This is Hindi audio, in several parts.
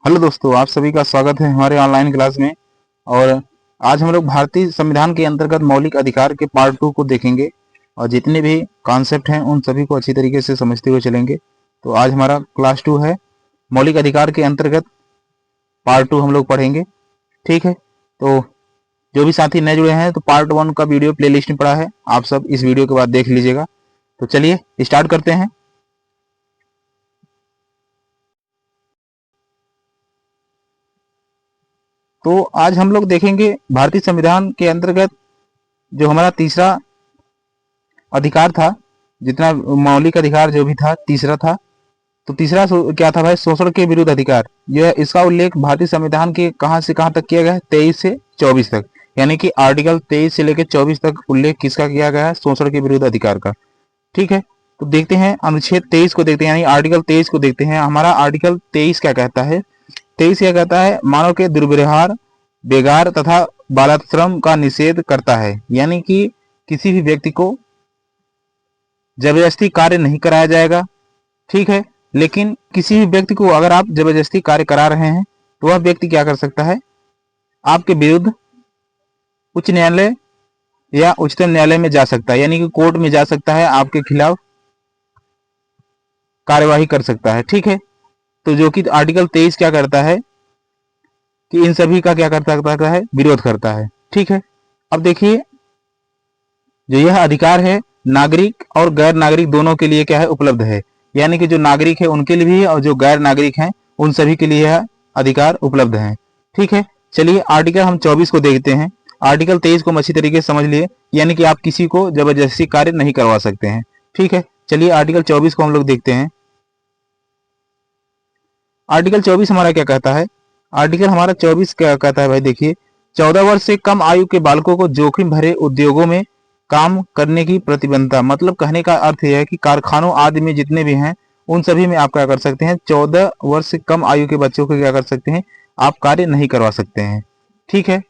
हेलो दोस्तों, आप सभी का स्वागत है हमारे ऑनलाइन क्लास में। और आज हम लोग भारतीय संविधान के अंतर्गत मौलिक अधिकार के पार्ट 2 को देखेंगे और जितने भी कॉन्सेप्ट हैं उन सभी को अच्छी तरीके से समझते हुए चलेंगे। तो आज हमारा क्लास 2 है, मौलिक अधिकार के अंतर्गत पार्ट 2 हम लोग पढ़ेंगे। ठीक है, तो जो भी साथी नए जुड़े हैं तो पार्ट 1 का वीडियो प्ले लिस्ट में पड़ा है, आप सब इस वीडियो के बाद देख लीजिएगा। तो चलिए स्टार्ट करते हैं। तो आज हम लोग देखेंगे भारतीय संविधान के अंतर्गत जो हमारा तीसरा अधिकार था, जितना मौलिक अधिकार जो भी था तीसरा था। तो तीसरा क्या था भाई? शोषण के विरुद्ध अधिकार। यह इसका उल्लेख भारतीय संविधान के कहां से कहां तक किया गया है? 23 से 24 तक, यानी कि आर्टिकल 23 से लेकर 24 तक उल्लेख किसका किया गया है? शोषण के विरुद्ध अधिकार का। ठीक है, तो देखते हैं अनुच्छेद 23 को, देखते हैं यानी आर्टिकल 23 को देखते हैं। हमारा आर्टिकल 23 क्या कहता है? 23 क्या कहता है? मानव के दुर्व्यवहार, बेगार तथा बालाश्रम का निषेध करता है, यानी कि किसी भी व्यक्ति को जबरदस्ती कार्य नहीं कराया जाएगा। ठीक है, लेकिन किसी भी व्यक्ति को अगर आप जबरदस्ती कार्य करा रहे हैं तो वह व्यक्ति क्या कर सकता है? आपके विरुद्ध उच्च न्यायालय या उच्चतम न्यायालय में जा सकता है, यानी कि कोर्ट में जा सकता है, आपके खिलाफ कार्यवाही कर सकता है। ठीक है, तो जो कि आर्टिकल 23 क्या करता है कि इन सभी का क्या करता है? विरोध करता है। ठीक है, अब देखिए, जो यह अधिकार है नागरिक और गैर नागरिक दोनों के लिए क्या है? उपलब्ध है, यानी कि जो नागरिक है उनके लिए भी है और जो गैर नागरिक हैं उन सभी के लिए यह अधिकार उपलब्ध है। ठीक है, चलिए आर्टिकल हम 24 को देखते हैं। आर्टिकल 23 को हम अच्छी तरीके से समझ लिए, यानी कि आप किसी को जबरदस्ती कार्य नहीं करवा सकते हैं। ठीक है, चलिए आर्टिकल 24 को हम लोग देखते हैं। आर्टिकल 24 हमारा क्या कहता है? आर्टिकल हमारा 24 क्या कहता है भाई? देखिए, 14 वर्ष से कम आयु के बालकों को जोखिम भरे उद्योगों में काम करने की प्रतिबंधता। मतलब कहने का अर्थ यह है कि कारखानों आदि में जितने भी हैं उन सभी में आप क्या कर सकते हैं? 14 वर्ष से कम आयु के बच्चों को क्या कर सकते हैं? आप कार्य नहीं करवा सकते हैं। ठीक है,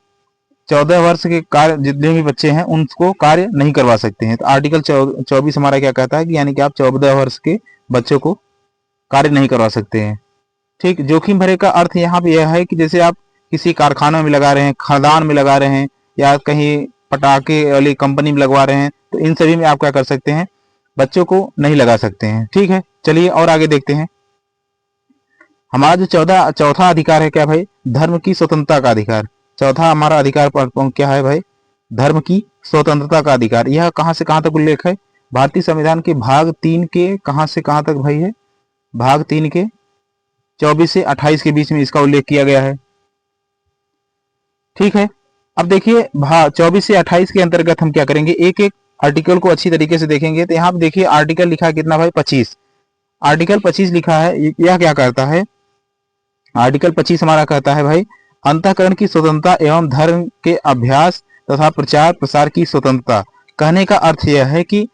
14 वर्ष के कार्य जितने भी बच्चे हैं उनको कार्य नहीं करवा सकते हैं। तो आर्टिकल 24 हमारा क्या कहता है कि यानी कि आप 14 वर्ष के बच्चों को कार्य नहीं करवा सकते हैं। ठीक, जोखिम भरे का अर्थ यहाँ पे यह है कि जैसे आप किसी कारखाने में लगा रहे हैं, खदान में लगा रहे हैं, या कहीं पटाखे वाली कंपनी में लगवा रहे हैं, तो इन सभी में आप क्या कर सकते हैं? बच्चों को नहीं लगा सकते हैं। ठीक है, चलिए और आगे देखते हैं। हमारा जो चौथा अधिकार है क्या भाई? धर्म की स्वतंत्रता का अधिकार। चौथा हमारा अधिकार क्या है भाई? धर्म की स्वतंत्रता का अधिकार। यह कहां से कहां तक उल्लेख है? भारतीय संविधान के भाग 3 के कहां से कहां तक भाई है? भाग 3 के 24 से 28 के बीच में इसका उल्लेख किया गया है। ठीक है, अब देखिए 24 से 28 के अंतर्गत हम क्या करेंगे? एक एक आर्टिकल को अच्छी तरीके से देखेंगे। तो यहाँ पे देखिए आर्टिकल लिखा है कितना भाई? 25। आर्टिकल 25 लिखा है, यह क्या करता है? आर्टिकल 25 हमारा कहता है भाई, अंतःकरण की स्वतंत्रता एवं धर्म के अभ्यास तथा प्रचार प्रसार की स्वतंत्रता। कहने का अर्थ यह है कि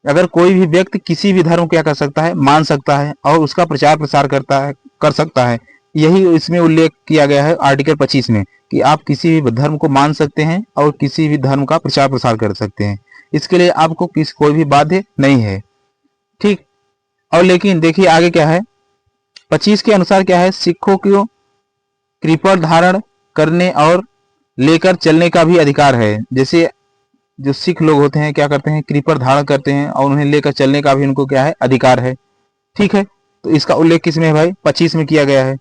अगर कोई भी व्यक्ति किसी भी धर्म को क्या कर सकता है? मान सकता है और उसका प्रचार प्रसार कर सकता है। यही इसमें उल्लेख किया गया है आर्टिकल 25 में, कि आप किसी भी धर्म को मान सकते हैं और किसी भी धर्म का प्रचार प्रसार कर सकते हैं। इसके लिए आपको कोई भी बाध्य नहीं है। ठीक, और लेकिन देखिए आगे क्या है? 25 के अनुसार क्या है? सिखों को कृपाण धारण करने और लेकर चलने का भी अधिकार है। जैसे जो सिख लोग होते हैं क्या करते हैं? कृपाण धारण करते हैं और उन्हें लेकर चलने का भी उनको क्या है? अधिकार है। ठीक है, तो इसका उल्लेख किस में है भाई? 25 में किया गया है।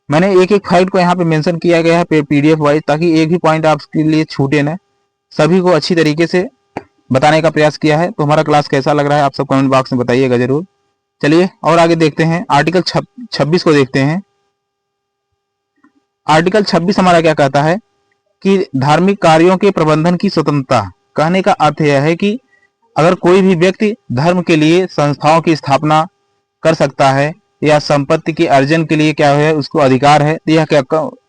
मैंने एक एक फाइल को यहाँ पे मेंशन किया गया है पीडीएफ वाइज, ताकि एक भी पॉइंट आपके लिए छूटे ना। सभी को अच्छी तरीके से बताने का प्रयास किया है। तो हमारा क्लास कैसा लग रहा है आप सब कमेंट बॉक्स में बताइएगा जरूर। चलिए और आगे देखते हैं, आर्टिकल 26 को देखते हैं। आर्टिकल 26 हमारा क्या कहता है कि धार्मिक कार्यों के प्रबंधन की स्वतंत्रता। कहने का अर्थ यह है कि अगर कोई भी व्यक्ति धर्म के लिए संस्थाओं की स्थापना कर सकता है या संपत्ति के अर्जन के लिए क्या है उसको अधिकार है, तो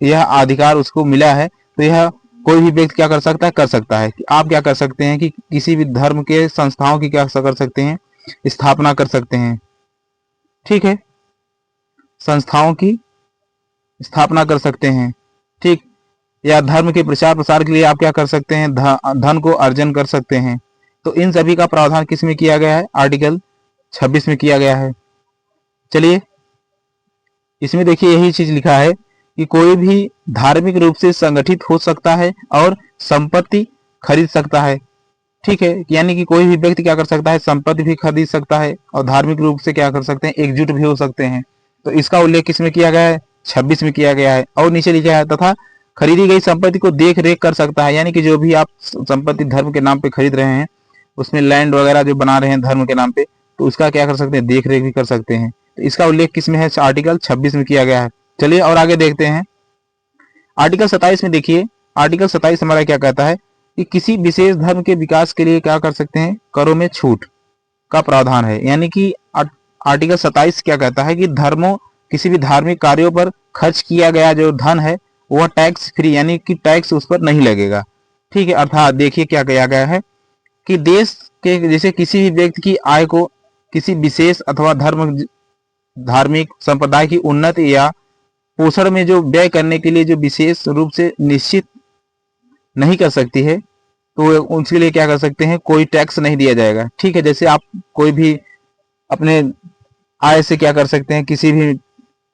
यह अधिकार उसको मिला है, तो यह कोई भी व्यक्ति क्या कर सकता है? कर सकता है कि आप क्या कर सकते हैं कि किसी भी धर्म के संस्थाओं की क्या कर सकते हैं? स्थापना कर सकते हैं। ठीक है, संस्थाओं की स्थापना कर सकते हैं। ठीक, या धर्म के प्रचार प्रसार के लिए आप क्या कर सकते हैं? धन को अर्जन कर सकते हैं। तो इन सभी का प्रावधान किस में किया गया है? आर्टिकल 26 में किया गया है। चलिए इसमें देखिए यही चीज लिखा है कि कोई भी धार्मिक रूप से संगठित हो सकता है और संपत्ति खरीद सकता है। ठीक है, यानी कि कोई भी व्यक्ति क्या कर सकता है, संपत्ति भी खरीद सकता है और धार्मिक रूप से क्या कर सकते हैं, एकजुट भी हो सकते हैं। तो इसका उल्लेख किसमें किया गया है, 26 में किया गया है। और नीचे लिखा है तथा खरीदी गई संपत्ति को देख रेख कर सकता है, यानी कि जो भी आप संपत्ति धर्म के नाम पे खरीद रहे हैं, उसमें लैंड वगैरह जो बना रहे हैं धर्म के नाम पे, तो उसका क्या कर सकते हैं, देख रेख भी कर सकते हैं। तो इसका उल्लेख किसमें है, आर्टिकल 26 में किया गया है। चलिए और आगे देखते हैं। आर्टिकल 27 में देखिए, आर्टिकल 27 हमारा क्या कहता है कि किसी विशेष धर्म के विकास के लिए क्या कर सकते हैं, करों में छूट का प्रावधान है। यानी कि आर्टिकल 27 क्या कहता है कि धर्मों, किसी भी धार्मिक कार्यों पर खर्च किया गया जो धन है वह टैक्स फ्री, यानी कि टैक्स उस पर नहीं लगेगा। ठीक है, अर्थात देखिए क्या किया गया है कि देश के जैसे किसी भी व्यक्ति की आय को किसी विशेष अथवा धार्मिक संप्रदाय की उन्नति या पोषण में जो व्यय करने के लिए जो विशेष रूप से निश्चित नहीं कर सकती है, तो उसके लिए क्या कर सकते हैं, कोई टैक्स नहीं दिया जाएगा। ठीक है, जैसे आप कोई भी अपने आय से क्या कर सकते हैं, किसी भी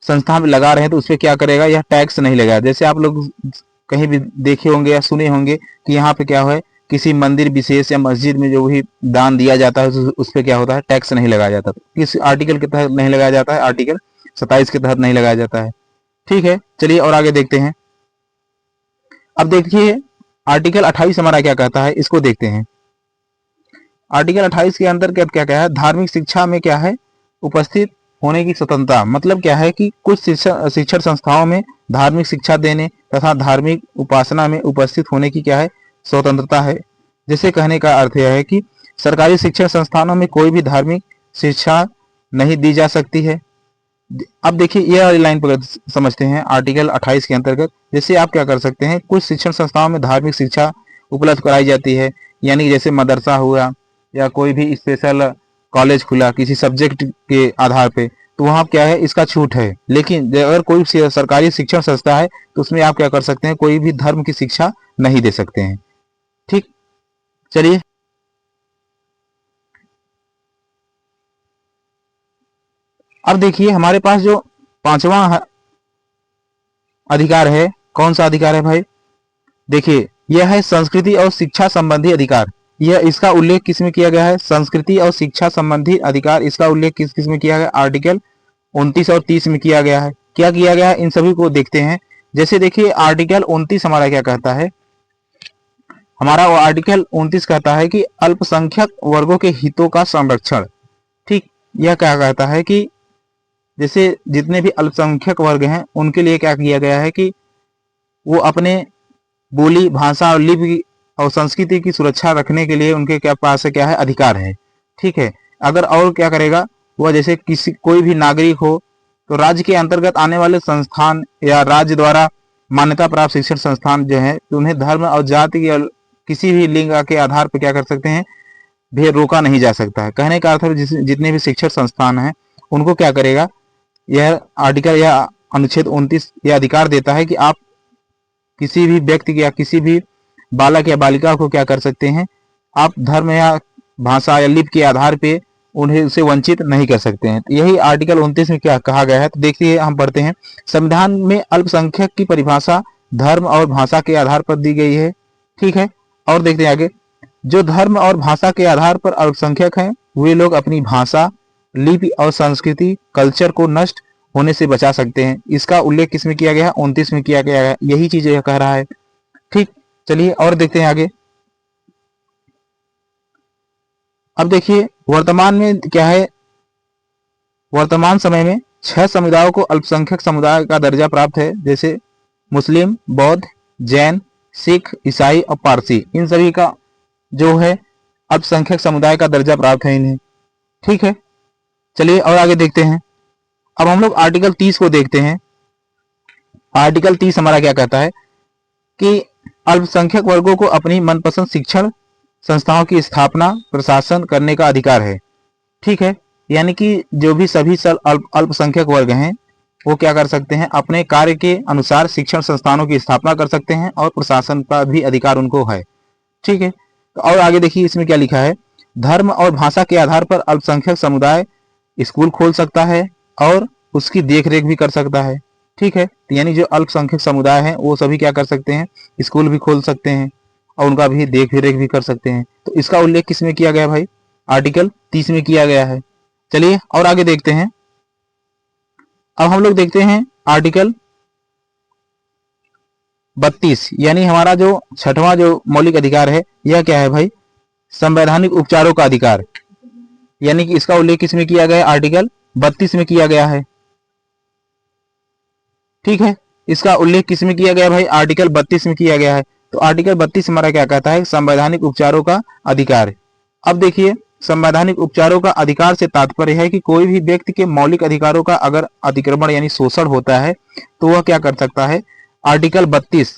संस्था में लगा रहे हैं तो उस पर क्या करेगा, यह टैक्स नहीं लगाया। जैसे आप लोग कहीं भी देखे होंगे या सुने होंगे कि यहाँ पे क्या है, किसी मंदिर विशेष या मस्जिद में जो भी दान दिया जाता है उस पर क्या होता है, टैक्स नहीं लगाया जाता। किस आर्टिकल के तहत नहीं लगाया जाता है, आर्टिकल 27 के तहत नहीं लगाया जाता है। ठीक है, चलिए और आगे देखते हैं। अब देखिए आर्टिकल 28 हमारा क्या कहता है, इसको देखते हैं। आर्टिकल 28 के अंतर्गत क्या क्या है, धार्मिक शिक्षा में क्या है, उपस्थित होने की स्वतंत्रता। मतलब क्या है कि कुछ शिक्षण संस्थाओं में धार्मिक शिक्षा देने तथा धार्मिक उपासना में उपस्थित होने की क्या है, स्वतंत्रता है। जैसे कहने का अर्थ यह है कि सरकारी शिक्षण संस्थानों में कोई भी धार्मिक शिक्षा नहीं दी जा सकती है। अब देखिए यह वाली लाइन पर समझते हैं आर्टिकल 28 के अंतर्गत। जैसे आप क्या कर सकते हैं, कुछ शिक्षण संस्थाओं में धार्मिक शिक्षा उपलब्ध कराई जाती है, यानी जैसे मदरसा हुआ या कोई भी स्पेशल कॉलेज खुला किसी सब्जेक्ट के आधार पे, तो वहाँ क्या है, इसका छूट है। लेकिन अगर कोई सरकारी शिक्षण संस्था है तो उसमें आप क्या कर सकते हैं, कोई भी धर्म की शिक्षा नहीं दे सकते हैं। ठीक, चलिए अब देखिए हमारे पास जो पांचवा अधिकार है, कौन सा अधिकार है भाई, देखिए यह है संस्कृति और शिक्षा संबंधी अधिकार। यह इसका उल्लेख किस में किया गया है, संस्कृति और शिक्षा संबंधी अधिकार, इसका उल्लेख किस किस में किया गया, आर्टिकल 29 और 30 में किया गया है। क्या किया गया है, इन सभी को देखते हैं। जैसे देखिए आर्टिकल 29 हमारा क्या कहता है, हमारा वो आर्टिकल 29 कहता है कि अल्पसंख्यक वर्गों के हितों का संरक्षण। ठीक, यह क्या कहता है कि जैसे जितने भी अल्पसंख्यक वर्ग हैं उनके लिए क्या किया गया है कि वो अपने बोली, भाषा और लिपि और संस्कृति की सुरक्षा रखने के लिए उनके क्या पास है, क्या है, अधिकार है। ठीक है, अगर और क्या करेगा वह, जैसे किसी कोई भी नागरिक हो तो राज्य के अंतर्गत आने वाले संस्थान या राज्य द्वारा मान्यता प्राप्त शिक्षण संस्थान जो है, तो उन्हें धर्म और जाति की किसी भी लिंग के आधार पर क्या कर सकते हैं, भी रोका नहीं जा सकता है। कहने का अर्थ है जितने भी शिक्षण संस्थान हैं उनको क्या करेगा, यह आर्टिकल या अनुच्छेद 29 यह अधिकार देता है कि आप किसी भी व्यक्ति या किसी भी बालक या बालिका को क्या कर सकते हैं, आप धर्म या भाषा या लिपि के आधार पे उन्हें उसे वंचित नहीं कर सकते हैं। तो यही आर्टिकल 29 में क्या कहा गया है, तो देखिए हम पढ़ते हैं। संविधान में अल्पसंख्यक की परिभाषा धर्म और भाषा के आधार पर दी गई है। ठीक है, और देखते हैं आगे। जो धर्म और भाषा के आधार पर अल्पसंख्यक हैं वे लोग अपनी भाषा, लिपि और संस्कृति कल्चर को नष्ट होने से बचा सकते हैं। इसका उल्लेख किसमें किया गया है, 29 में किया गया है। यही चीज यह कह रहा है। ठीक, चलिए और देखते हैं आगे। अब देखिए वर्तमान में क्या है, वर्तमान समय में 6 समुदायों को अल्पसंख्यक समुदाय का दर्जा प्राप्त है। जैसे मुस्लिम, बौद्ध, जैन, सिख, ईसाई और पारसी, इन सभी का जो है अल्पसंख्यक समुदाय का दर्जा प्राप्त है इन्हें। ठीक है, चलिए और आगे देखते हैं। अब हम लोग आर्टिकल 30 को देखते हैं। आर्टिकल 30 हमारा क्या कहता है कि अल्पसंख्यक वर्गों को अपनी मनपसंद शिक्षण संस्थाओं की स्थापना प्रशासन करने का अधिकार है। ठीक है, यानी कि जो भी सभी अल्पसंख्यक वर्ग हैं वो क्या कर सकते हैं, अपने कार्य के अनुसार शिक्षण संस्थानों की स्थापना कर सकते हैं और प्रशासन का भी अधिकार उनको है। ठीक है, तो और आगे देखिए इसमें क्या लिखा है, धर्म और भाषा के आधार पर अल्पसंख्यक समुदाय स्कूल खोल सकता है और उसकी देख रेख भी कर सकता है। ठीक है, तो यानी जो अल्पसंख्यक समुदाय हैं वो सभी क्या कर सकते हैं, स्कूल भी खोल सकते हैं और उनका भी देख रेख भी कर सकते हैं। तो इसका उल्लेख किस में किया गया भाई, आर्टिकल 30 में किया गया है। चलिए और आगे देखते हैं। अब हम लोग देखते हैं आर्टिकल 32, यानी हमारा जो छठवां जो मौलिक अधिकार है यह क्या है भाई, संवैधानिक उपचारों का अधिकार। यानी कि इसका उल्लेख किसमें किया गया है, आर्टिकल 32 में किया गया है। ठीक है, इसका उल्लेख किसमें किया गया भाई, आर्टिकल 32 में किया गया है। तो आर्टिकल 32 हमारा क्या कहता है, संवैधानिक उपचारों का अधिकार। अब देखिए, संवैधानिक उपचारों का अधिकार से तात्पर्य है कि कोई भी व्यक्ति के मौलिक अधिकारों का अगर अतिक्रमण यानी शोषण होता है तो वह क्या कर सकता है, आर्टिकल 32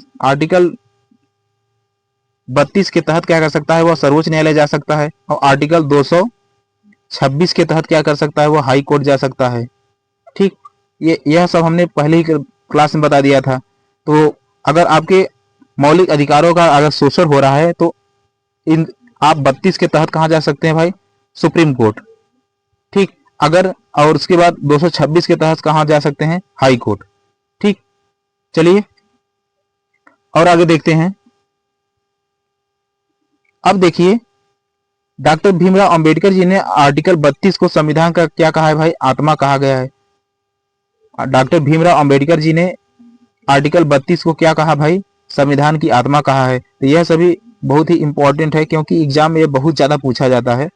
के तहत क्या कर सकता है, वह सर्वोच्च न्यायालय जा सकता है। और आर्टिकल 226 के तहत क्या कर सकता है, वह हाई कोर्ट जा सकता है। ठीक, यह सब हमने पहले ही क्लास में बता दिया था। तो अगर आपके मौलिक अधिकारों का अगर शोषण हो रहा है तो इन आप 32 के तहत कहाँ जा सकते हैं भाई, सुप्रीम कोर्ट। ठीक, अगर और उसके बाद 226 के तहत कहाँ जा सकते हैं, हाई कोर्ट। ठीक, चलिए और आगे देखते हैं। अब देखिए, डॉक्टर भीमराव अंबेडकर जी ने आर्टिकल 32 को संविधान का क्या कहा है भाई, आत्मा कहा गया है। डॉक्टर भीमराव अंबेडकर जी ने आर्टिकल 32 को क्या कहा भाई, संविधान की आत्मा कहा है। तो यह सभी बहुत ही इंपॉर्टेंट है क्योंकि एग्जाम में ये बहुत ज्यादा पूछा जाता है।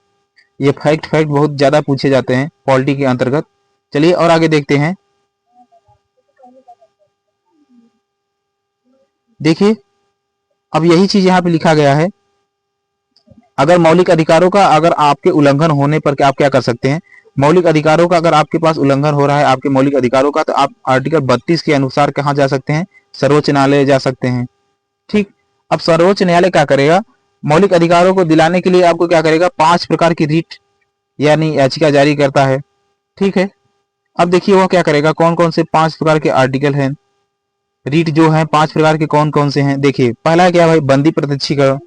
ये फैक्ट बहुत ज्यादा पूछे जाते हैं पॉलिटी के अंतर्गत। चलिए और आगे देखते हैं। देखिए, अब यही चीज यहाँ पे लिखा गया है, अगर मौलिक अधिकारों का अगर आपके उल्लंघन होने पर आप क्या कर सकते हैं, मौलिक अधिकारों का अगर आपके पास उल्लंघन हो रहा है आपके मौलिक अधिकारों का, तो आप आर्टिकल 32 के अनुसार कहाँ जा सकते हैं, सर्वोच्च न्यायालय जा सकते हैं। ठीक, अब सर्वोच्च न्यायालय क्या करेगा, मौलिक अधिकारों को दिलाने के लिए आपको क्या करेगा, 5 प्रकार की रीट यानी याचिका जारी करता है। ठीक है, अब देखिए वह क्या करेगा, कौन कौन से 5 प्रकार के आर्टिकल हैं, रीट जो है 5 प्रकार के कौन कौन से हैं। देखिए, पहला क्या भाई, बंदी प्रत्यक्षीकरण।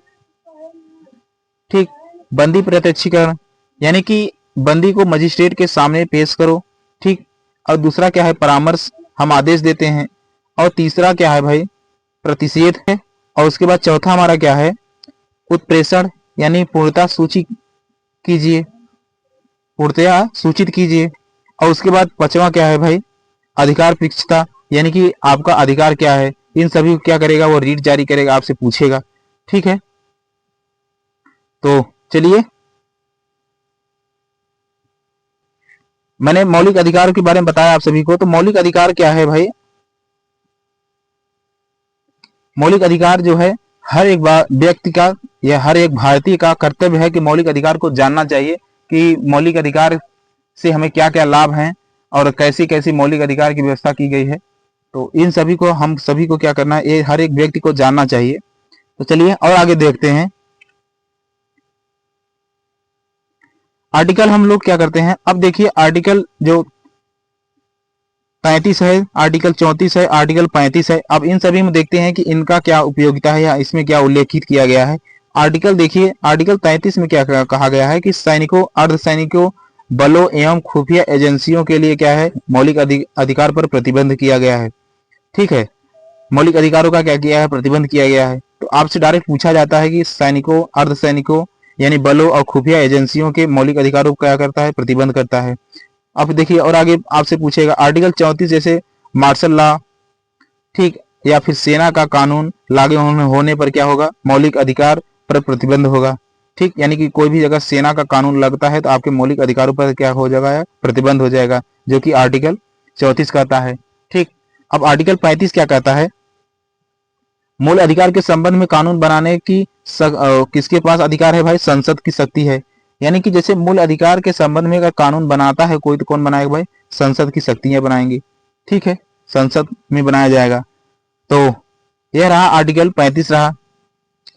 ठीक, बंदी प्रत्यक्षीकरण यानी कि बंदी को मजिस्ट्रेट के सामने पेश करो। ठीक, और दूसरा क्या है, परामर्श, हम आदेश देते हैं। और तीसरा क्या है भाई, प्रतिषेध है। और उसके बाद चौथा हमारा क्या है, उत्प्रेषण यानी पूर्णतः सूचित कीजिए, पूर्णतया सूचित कीजिए। और उसके बाद पांचवा क्या है भाई, अधिकार पृच्छता यानी कि आपका अधिकार क्या है। इन सभी को क्या करेगा, वो रीट जारी करेगा, आपसे पूछेगा। ठीक है, तो चलिए, मैंने मौलिक अधिकार के बारे में बताया आप सभी को। तो मौलिक अधिकार क्या है भाई, मौलिक अधिकार जो है हर एक व्यक्ति का या हर एक भारतीय का कर्तव्य है कि मौलिक अधिकार को जानना चाहिए कि मौलिक अधिकार से हमें क्या क्या लाभ हैं और कैसी कैसी मौलिक अधिकार की व्यवस्था की गई है। तो इन सभी को हम सभी को क्या करना है, ये हर एक व्यक्ति को जानना चाहिए। तो चलिए और आगे देखते हैं। आर्टिकल हम लोग क्या करते हैं, अब देखिए आर्टिकल जो 35 है, आर्टिकल 34 है, आर्टिकल 35 है। अब इन सभी में देखते हैं कि इनका क्या उपयोगिता है या इसमें क्या उल्लेखित किया गया है। आर्टिकल देखिए, आर्टिकल 33 में क्या कहा गया है कि सैनिकों, अर्धसैनिकों बलों एवं खुफिया एजेंसियों के लिए क्या है, मौलिक अधिकार पर प्रतिबंध किया गया है। ठीक है, मौलिक अधिकारों का क्या किया है, प्रतिबंध किया गया है। तो आपसे डायरेक्ट पूछा जाता है कि सैनिकों, अर्धसैनिकों यानी बलों और खुफिया एजेंसियों के मौलिक अधिकारों को क्या करता है, प्रतिबंध करता है। अब देखिए और आगे आपसे पूछेगा, आर्टिकल 34 जैसे मार्शल लॉ, ठीक, या फिर सेना का कानून लागू होने पर क्या होगा, मौलिक अधिकार पर प्रतिबंध होगा। ठीक, यानी कि कोई भी जगह सेना का कानून लगता है तो आपके मौलिक अधिकारों पर क्या हो जाएगा, प्रतिबंध हो जाएगा, जो कि आर्टिकल 34 कहता है। ठीक, अब आर्टिकल 35 क्या कहता है, मूल अधिकार के संबंध में कानून बनाने की किसके पास अधिकार है भाई, संसद की शक्ति है। यानी कि जैसे मूल अधिकार के संबंध में अगर कानून बनाता है कोई, तो कौन बनाएगा भाई, संसद की शक्तियां बनाएंगी। ठीक है, संसद में बनाया जाएगा। तो यह रहा आर्टिकल 35 रहा।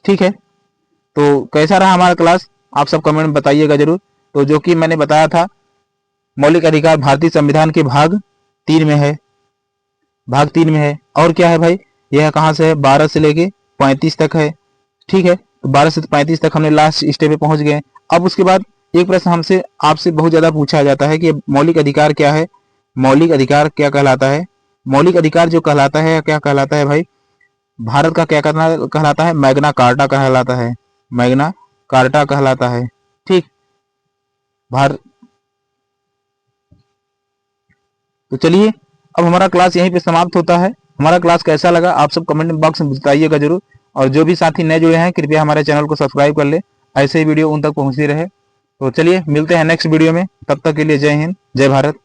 ठीक है, तो कैसा रहा हमारा क्लास, आप सब कमेंट में बताइएगा जरूर। तो जो कि मैंने बताया था, मौलिक अधिकार भारतीय संविधान के भाग 3 में है, भाग 3 में है। और क्या है भाई, यह कहाँ से है, 12 से लेके 35 तक है। ठीक है, तो 12 से 35 तक हमने लास्ट स्टेप पे पहुंच गए। अब उसके बाद एक प्रश्न हमसे आपसे बहुत ज्यादा पूछा जाता है कि मौलिक अधिकार क्या है, मौलिक अधिकार क्या कहलाता है? मौलिक अधिकार जो कहलाता है क्या कहलाता है भाई? भारत का क्या कहलाता है? मैग्ना कार्टा कहलाता है, मैग्ना कार्टा कहलाता है। ठीक, भारत। तो चलिए अब हमारा क्लास यहीं पे समाप्त होता है। हमारा क्लास कैसा लगा आप सब कमेंट बॉक्स में बताइएगा जरूर, और जो भी साथी नए जुड़े हैं कृपया हमारे चैनल को सब्सक्राइब कर ले, ऐसे ही वीडियो उन तक पहुंचती रहे। तो चलिए मिलते हैं नेक्स्ट वीडियो में, तब तक के लिए जय हिंद, जय भारत।